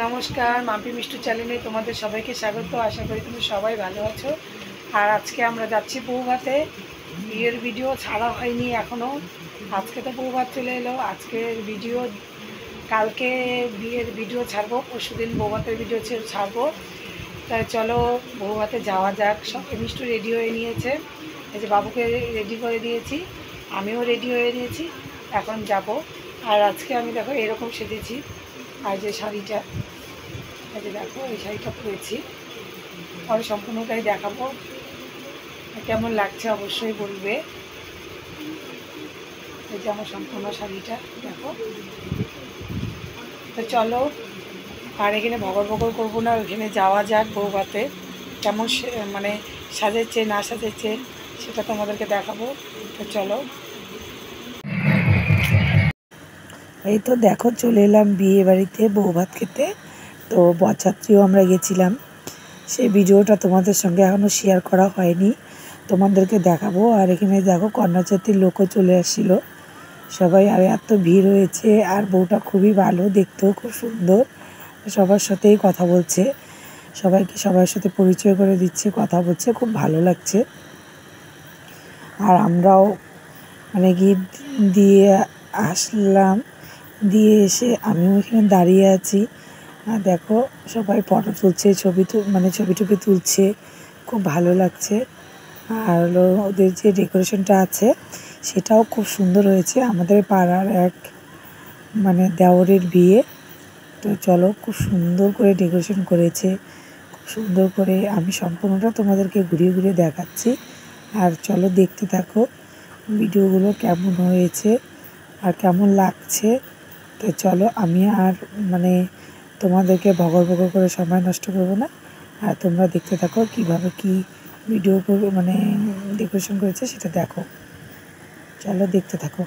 নমস্কার, মাম্পি মিষ্টু চ্যানেলে তোমাদের সবাইকে স্বাগত। আশা করি তুমি সবাই ভালো আছো। আর আজকে আমরা যাচ্ছি বৌভাতে। বিয়ের ভিডিও ছাড়া হয়নি এখনও। আজকে তো বৌভাত চলে এলো। আজকের ভিডিও কালকে বিয়ের ভিডিও ছাড়বো, পরশুদিন বৌভাতের ভিডিও ছাড়বো। তাই চলো বৌভাতে যাওয়া যাক। সব মিষ্টু রেডি হয়ে নিয়েছে, এই যে বাবুকে রেডি করে দিয়েছি, আমিও রেডি হয়ে নিয়েছি, এখন যাব। আর আজকে আমি দেখো এরকম সেজেছি। আর যে শাড়িটা, এই যে দেখো এই শাড়িটা পরেছি, পরে সম্পূর্ণটাই দেখাবো। কেমন লাগছে অবশ্যই বলবে। এই যে আমার সম্পূর্ণ শাড়িটা দেখো। তো চলো, আর এখানে ভগর ভগর করবো না, ওইখানে যাওয়া যাক বৌভাতে। কেমন মানে সাজেছে না সাজেছে সেটা তোমাদেরকে দেখাবো। তো চলো। এই তো দেখো চলে এলাম বিয়ে বাড়িতে বৌভাত খেতে। তো বরযাত্রীও আমরা গেছিলাম, সেই ভিডিওটা তোমাদের সঙ্গে এখনও শেয়ার করা হয়নি, তোমাদেরকে দেখাবো। আর এখানে দেখো কন্যাযাত্রীর লোকও চলে আসছিল সবাই। আর এত ভিড় হয়েছে, আর বউটা খুবই ভালো, দেখতেও খুব সুন্দর, সবার সাথেই কথা বলছে, সবাইকে সবার সাথে পরিচয় করে দিচ্ছে, কথা বলছে, খুব ভালো লাগছে। আর আমরাও মানে গিফট দিয়ে আসলাম, দিয়ে এসে আমিও এখানে দাঁড়িয়ে আছি। আর দেখো সবাই ফটো তুলছে, ছবি টবি তুলছে, খুব ভালো লাগছে। আর হলো ওদের যে ডেকোরেশনটা আছে সেটাও খুব সুন্দর হয়েছে। আমাদের পাড়ার এক দেওরের বিয়ে। তো চলো, খুব সুন্দর করে ডেকোরেশন করেছে, খুব সুন্দর করে। আমি সম্পূর্ণটা তোমাদেরকে ঘুরিয়ে ঘুরিয়ে দেখাচ্ছি, আর চলো দেখতে থাকো ভিডিওগুলো কেমন হয়েছে আর কেমন লাগছে। তো চলো, আমি আর তোমাদেরকে ভগর ভগর করে সময় নষ্ট করবো না, আর তোমরা দেখতে থাকো কীভাবে কী ভিডিও করে ডেকোরেশন করেছে সেটা দেখো। চলো দেখতে থাকো।